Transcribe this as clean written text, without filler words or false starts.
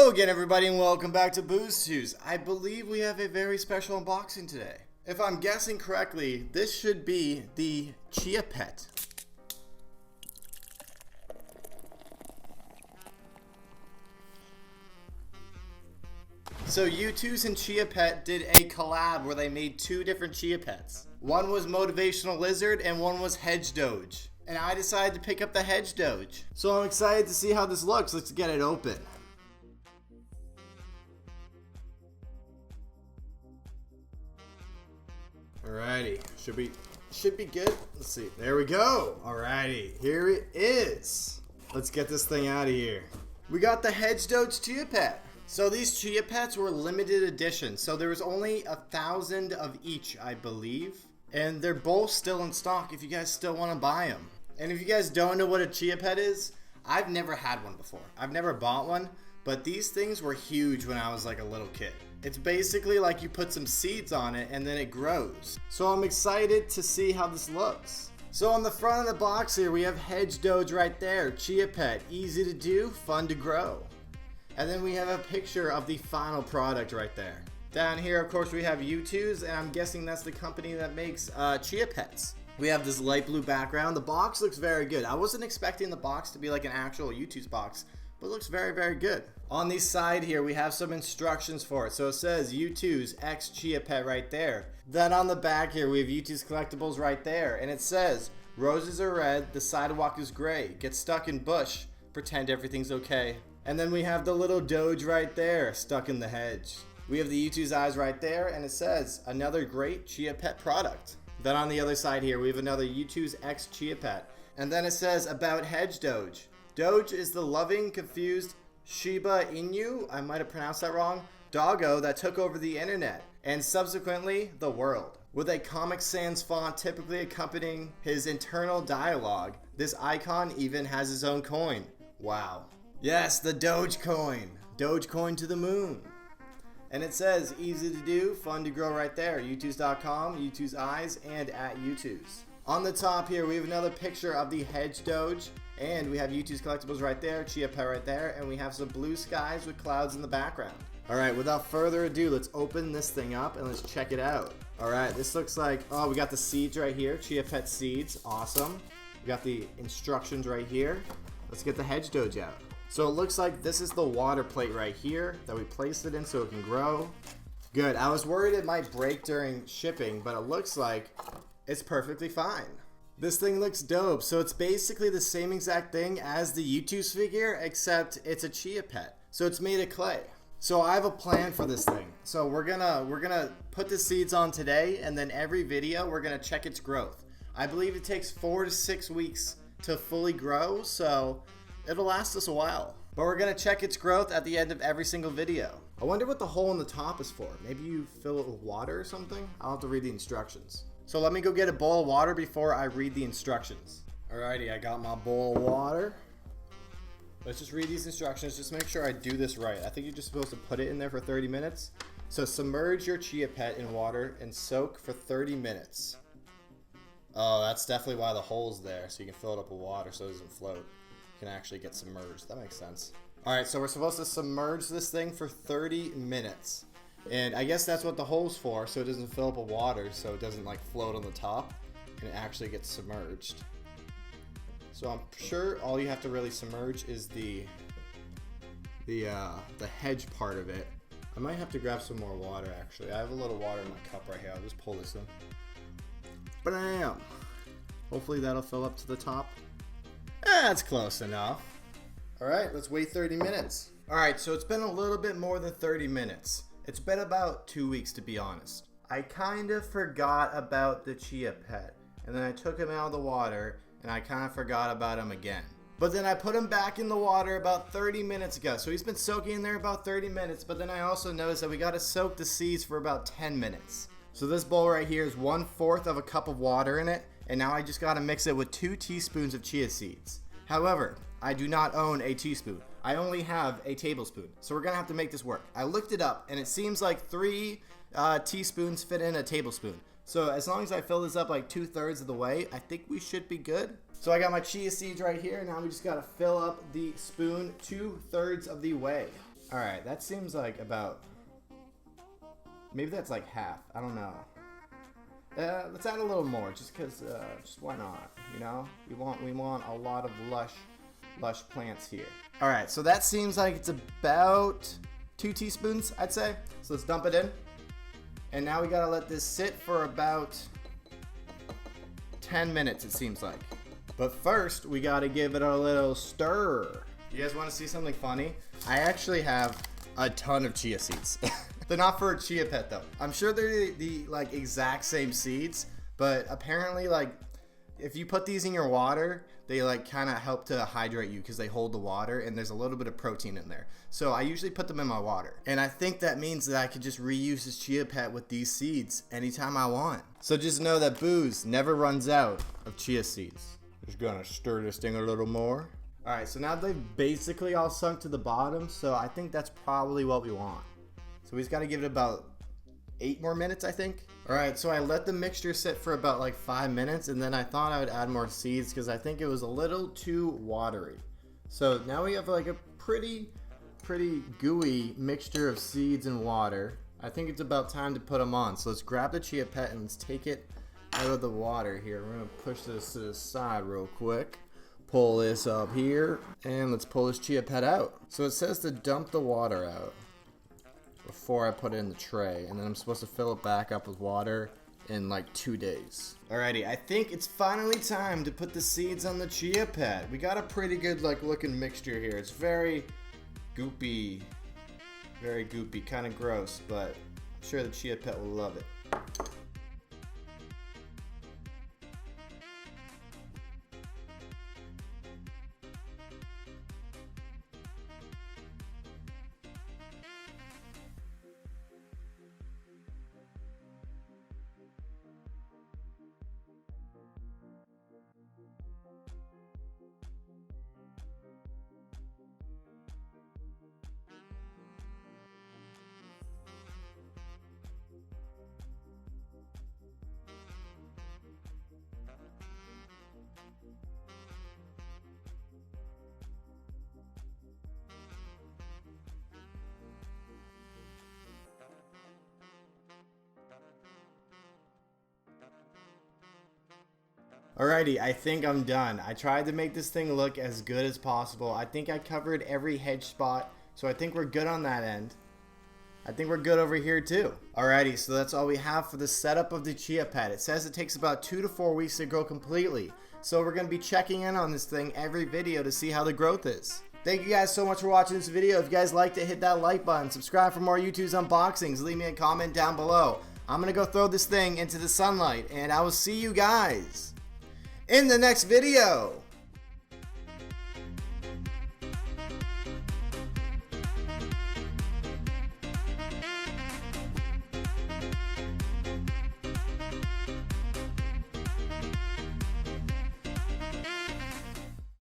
Hello again, everybody, and welcome back to Boozetooz. I believe we have a very special unboxing today. If I'm guessing correctly, this should be the Chia Pet. So Youtooz and Chia Pet did a collab where they made two different Chia Pets. One was Motivational Lizard and one was HedgeDoge. And I decided to pick up the HedgeDoge. So I'm excited to see how this looks. Let's get it open. Alrighty, should be good. Let's see. There we go. Alrighty, here it is. Let's get this thing out of here. We got the HedgeDoge Chia Pet. So these Chia Pets were limited edition. So there was only 1,000 of each, I believe. And they're both still in stock if you guys still want to buy them. And if you guys don't know what a Chia Pet is, I've never had one before. I've never bought one, but these things were huge when I was like a little kid. It's basically like you put some seeds on it and then it grows. So I'm excited to see how this looks. So on the front of the box here, we have HedgeDoge right there. Chia Pet, easy to do, fun to grow. And then we have a picture of the final product right there. Down here, of course, we have Youtooz, and I'm guessing that's the company that makes Chia Pets. We have this light blue background. The box looks very good. I wasn't expecting the box to be like an actual Youtooz box, but it looks very, very good. On the side here, we have some instructions for it. So it says Youtooz X Chia Pet right there. Then on the back here, we have Youtooz collectibles right there. And it says, roses are red, the sidewalk is gray. Get stuck in bush, pretend everything's okay. And then we have the little Doge right there, stuck in the hedge. We have the Youtooz eyes right there, and it says, another great Chia Pet product. Then on the other side here, we have another Youtooz X Chia Pet. And then it says, about HedgeDoge. Doge is the loving, confused Shiba Inu, I might have pronounced that wrong, doggo that took over the internet, and subsequently, the world. With a Comic Sans font typically accompanying his internal dialogue, this icon even has his own coin. Wow. Yes, the Dogecoin. Dogecoin to the moon. And it says, easy to do, fun to grow right there. Youtooz.com, Youtooz eyes, and at Youtooz. On the top here, we have another picture of the HedgeDoge, and we have Youtooz collectibles right there, Chia Pet right there, and we have some blue skies with clouds in the background. Alright, without further ado, let's open this thing up and let's check it out. Alright, this looks like, oh, we got the seeds right here, Chia Pet seeds, awesome. We got the instructions right here. Let's get the HedgeDoge out. So it looks like this is the water plate right here that we placed it in so it can grow. Good, I was worried it might break during shipping, but it looks like it's perfectly fine. This thing looks dope. So it's basically the same exact thing as the Youtooz figure, except it's a Chia Pet. So it's made of clay. So I have a plan for this thing. So we're gonna put the seeds on today, and then every video we're gonna check its growth. I believe it takes 4 to 6 weeks to fully grow, so it'll last us a while. But we're gonna check its growth at the end of every single video. I wonder what the hole in the top is for. Maybe you fill it with water or something? I'll have to read the instructions. So let me go get a bowl of water before I read the instructions. Alrighty, I got my bowl of water. Let's just read these instructions, just make sure I do this right. I think you're just supposed to put it in there for 30 minutes. So submerge your Chia Pet in water and soak for 30 minutes. Oh, that's definitely why the hole's there, so you can fill it up with water so it doesn't float. You can actually get submerged. That makes sense. Alright, so we're supposed to submerge this thing for 30 minutes. And I guess that's what the hole's for, so it doesn't fill up with water, so it doesn't like float on the top, and it actually gets submerged. So I'm sure all you have to really submerge is the hedge part of it. I might have to grab some more water actually. I have a little water in my cup right here. I'll just pull this in. Bam! Hopefully that'll fill up to the top. That's close enough. Alright, let's wait 30 minutes. Alright, so it's been a little bit more than 30 minutes. It's been about 2 weeks, to be honest. I kind of forgot about the Chia Pet, and then I took him out of the water, and I kind of forgot about him again. But then I put him back in the water about 30 minutes ago, so he's been soaking in there about 30 minutes, but then I also noticed that we gotta soak the seeds for about 10 minutes. So this bowl right here is 1/4 of a cup of water in it, and now I just gotta mix it with 2 teaspoons of chia seeds. However, I do not own a teaspoon. I only have a tablespoon, so we're gonna have to make this work. I looked it up, and it seems like 3 teaspoons fit in a tablespoon. So as long as I fill this up like 2/3 of the way, I think we should be good. So I got my chia seeds right here. Now we just gotta fill up the spoon 2/3 of the way. Alright, that seems like about, maybe that's like half. I don't know. Let's add a little more, just because, just why not, you know? We want a lot of lush plants here. Alright, so that seems like it's about 2 teaspoons, I'd say. So let's dump it in. And now we gotta let this sit for about 10 minutes, it seems like. But first, we gotta give it a little stir. You guys wanna see something funny? I actually have a ton of chia seeds. They're not for a Chia Pet though. I'm sure they're the like exact same seeds, but apparently like if you put these in your water, they like kind of help to hydrate you because they hold the water and there's a little bit of protein in there. So I usually put them in my water. And I think that means that I could just reuse this Chia Pet with these seeds anytime I want. So just know that Booze never runs out of chia seeds. Just gonna stir this thing a little more. All right, so now they've basically all sunk to the bottom, so I think that's probably what we want. So we just gotta give it about 8 more minutes, I think. All right, so I let the mixture sit for about like 5 minutes, and then I thought I would add more seeds because I think it was a little too watery. So now we have like a pretty gooey mixture of seeds and water. I think it's about time to put them on. So let's grab the Chia Pet and let's take it out of the water here. We're gonna push this to the side real quick. Pull this up here, and let's pull this Chia Pet out. So it says to dump the water out before I put it in the tray, and then I'm supposed to fill it back up with water in like 2 days. Alrighty, I think it's finally time to put the seeds on the Chia Pet. We got a pretty good like looking mixture here. It's very goopy, kind of gross, but I'm sure the Chia Pet will love it. Alrighty, I think I'm done. I tried to make this thing look as good as possible. I think I covered every hedge spot, so I think we're good on that end. I think we're good over here too. Alrighty, so that's all we have for the setup of the Chia Pet. It says it takes about 2 to 4 weeks to grow completely. So we're going to be checking in on this thing every video to see how the growth is. Thank you guys so much for watching this video. If you guys liked it, hit that like button. Subscribe for more Youtooz unboxings. Leave me a comment down below. I'm going to go throw this thing into the sunlight, and I will see you guys in the next video.